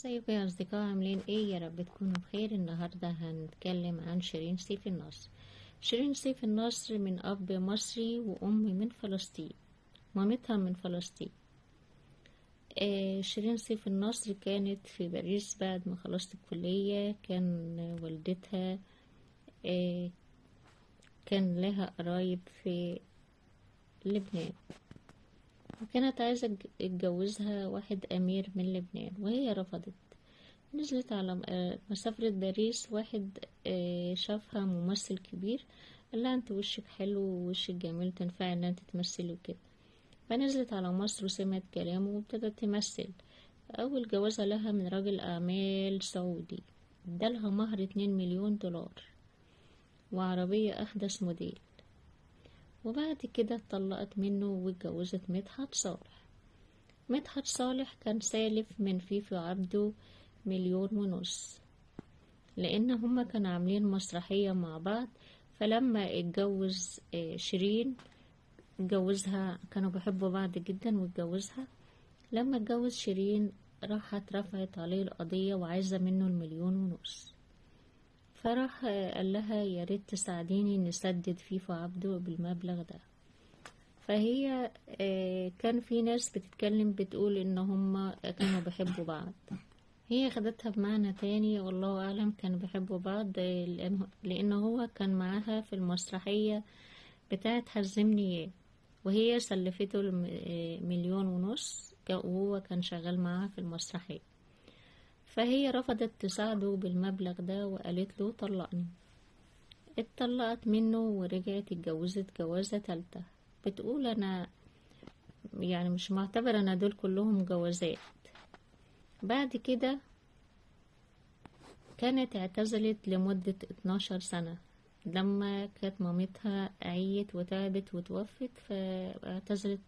ازيكم يا أصدقاء، عاملين ايه؟ يا رب تكونوا بخير. النهاردة هنتكلم عن شيرين سيف النصر. شيرين سيف النصر من أب مصري وأم من فلسطين، مامتها من فلسطين. شيرين سيف النصر كانت في باريس بعد ما خلصت الكلية. كان والدتها آه كان لها قرايب في لبنان، وكانت عايزة تجوزها واحد أمير من لبنان، وهي رفضت. نزلت على مسافة باريس. واحد شافها ممثل كبير، قال لها انت وشك حلو ووشك جميل، تنفع ان انت تمثلي وكده. فنزلت على مصر وسمعت كلامه وابتدت تمثل. اول جوازة لها من راجل اعمال سعودي، ادالها مهر 2 مليون دولار وعربية احدث موديل. وبعد كده اتطلقت منه واتجوزت مدحت صالح. مدحت صالح كان سالف من فيفي عبده 1,500,000، لان هما كانوا عاملين مسرحية مع بعض. فلما اتجوز شيرين اتجوزها، كانوا بيحبوا بعض جدا واتجوزها. لما اتجوز شيرين راحت رفعت عليه القضية وعايزة منه 1,500,000. فراح قال لها يا ريت تساعديني نسدد فيفا عبده بالمبلغ ده. فهي كان في ناس بتتكلم بتقول ان هما كانوا بيحبوا بعض. هي خدتها بمعنى تاني، والله أعلم. كانوا بيحبوا بعض لأنه هو كان معاها في المسرحية بتاعت حزمني، وهي سلفته 1,500,000 وهو كان شغال معاها في المسرحية. فهي رفضت تساعده بالمبلغ ده وقالت له طلقني. اتطلقت منه ورجعت اتجوزت جوازة تالتة. بتقول أنا يعني مش معتبرة أنا دول كلهم جوازات. بعد كده كانت اعتزلت لمدة 12 سنة. لما كانت مامتها عيت وتعبت وتوفت فاعتزلت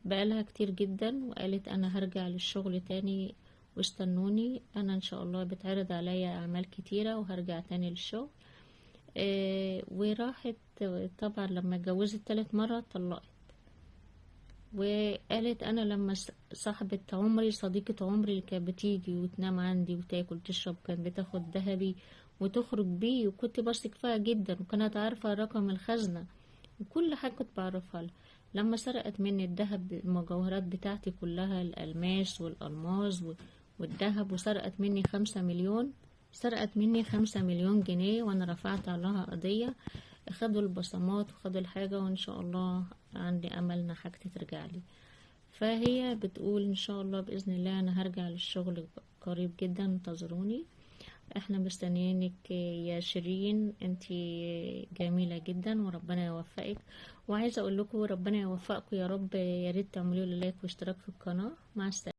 بقالها كتير جدا، وقالت انا هرجع للشغل تاني واستنوني، انا ان شاء الله بتعرض عليا اعمال كتيرة وهرجع تاني للشغل. وراحت. طبعا لما اتجوزت تالت مرة طلقت، وقالت انا لما صاحبة عمري صديقة عمري اللي كانت بتيجي وتنام عندي وتاكل تشرب كانت بتاخد ذهبي وتخرج بيه، وكنت بثق فيها جدا، وكانت عارفة رقم الخزنة وكل حاجة كنت بعرفها لها. لما سرقت مني الذهب، المجوهرات بتاعتي كلها، الألماس والألماس والذهب، وسرقت مني 5 مليون. سرقت مني 5 مليون جنيه، وانا رفعت عليها قضية. خدوا البصمات وخدوا الحاجة، وان شاء الله عندي امل ان حاجتي ترجع لي. فهي بتقول ان شاء الله باذن الله انا هرجع للشغل قريب جدا، انتظروني. احنا مستنيينك يا شيرين، انتي جميلة جدا وربنا يوفقك. وعايزة اقول لكم ربنا يوفقكم يا رب. يا ريت تعملوا لي لايك واشتراك في القناة. مع السلامة.